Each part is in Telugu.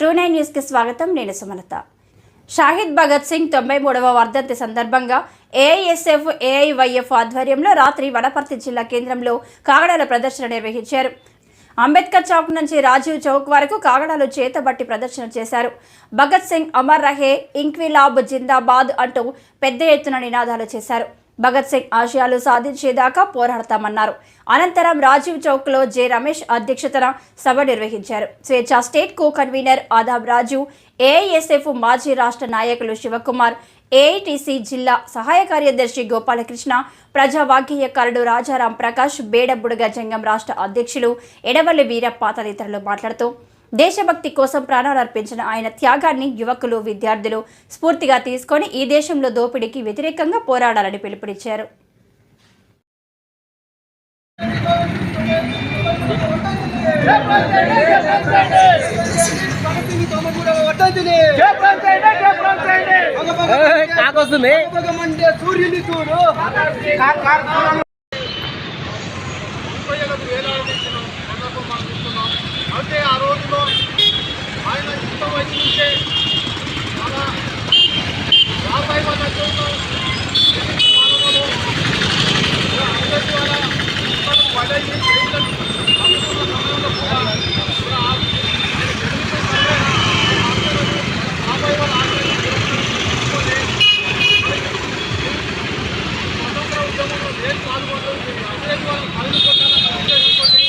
ట్రూ9 న్యూస్ కి స్వాగతం. నేను సుమలత. షాహిద్ భగత్ సింగ్ 93వ వర్ధంతి సందర్భంగా ఏఐఎస్ఎఫ్ ఏఐవైఎఫ్ ఆధ్వర్యంలో రాత్రి వనపర్తి జిల్లా కేంద్రంలో కాగడాల ప్రదర్శన నిర్వహించారు. అంబేద్కర్ చౌక్ నుంచి రాజీవ్ చౌక్ వరకు కాగడాలు చేతబట్టి ప్రదర్శన చేశారు. భగత్ సింగ్ అమర్ రహే, ఇంక్విలాబ్ జిందాబాద్ అంటూ పెద్ద ఎత్తున నినాదాలు చేశారు. భగత్ సింగ్ ఆశయాలు సాధించేదాకా పోరాడతామన్నారు. అనంతరం రాజీవ్ చౌక్లో జె రమేష్ అధ్యక్షతన సభ నిర్వహించారు. స్వేచ్ఛా స్టేట్ కో కన్వీనర్ ఆదాబ్ రాజు, ఏఐఎస్ఎఫ్ మాజీ రాష్ట్ర నాయకులు శివకుమార్, ఏఐటీసీ జిల్లా సహాయ కార్యదర్శి గోపాలకృష్ణ, ప్రజా వాగ్గేయకారుడు రాజారాం ప్రకాష్, బేడబుడుగ జంగం రాష్ట్ర అధ్యక్షులు ఎడవల్లి వీరప్ప తదితరులు మాట్లాడుతూ దేశభక్తి కోసం ప్రాణాలర్పించిన ఆయన త్యాగాన్ని యువకులు, విద్యార్థులు స్ఫూర్తిగా తీసుకొని ఈ దేశంలో దోపిడీకి వ్యతిరేకంగా పోరాడాలని పిలుపునిచ్చారు. అంటే ఆ రోజులో ఆయన యుక్త వయసు నుంచే మన 50 మంది పాలనలో అందరి ద్వారా పడేసి సమయంలో కూడా స్వతంత్ర ఉద్యమంలో దేశ పాల్గొంటుంది అందరి ద్వారా పాల్గొంటారని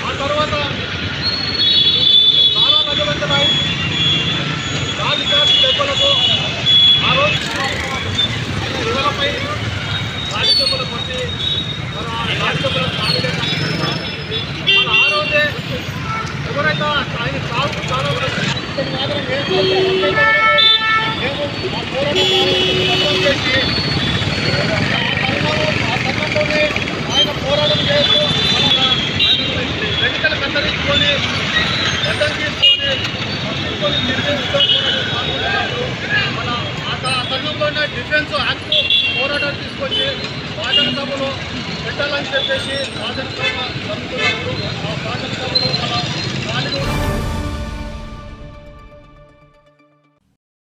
ఆ తర్వాత చాలా భగవంతరావు రాజకీయ దెబ్బలకు ఆ రోజు విడుదలపై రాజకీయములకు వచ్చి మన రాజకీయములకు మన ఆ రోజే ఎవరైతే ఆయన సాగు చాలా మాత్రం చేసి ఆ సమయంలోనే ఆయన పోరాటం చేస్తూ ఎన్నికలు కత్తరించుకొని గడ్డం తీసుకొని నిర్దేశించుకొని మన ఆ తరుణంలోనే డిఫెన్స్ యాక్ట్ పోరాటం తీసుకొచ్చి శాసనసభలో పెట్టాలని చెప్పేసి శాసనసభ జరుగుతున్నప్పుడు ఆ శాసనసభలో మన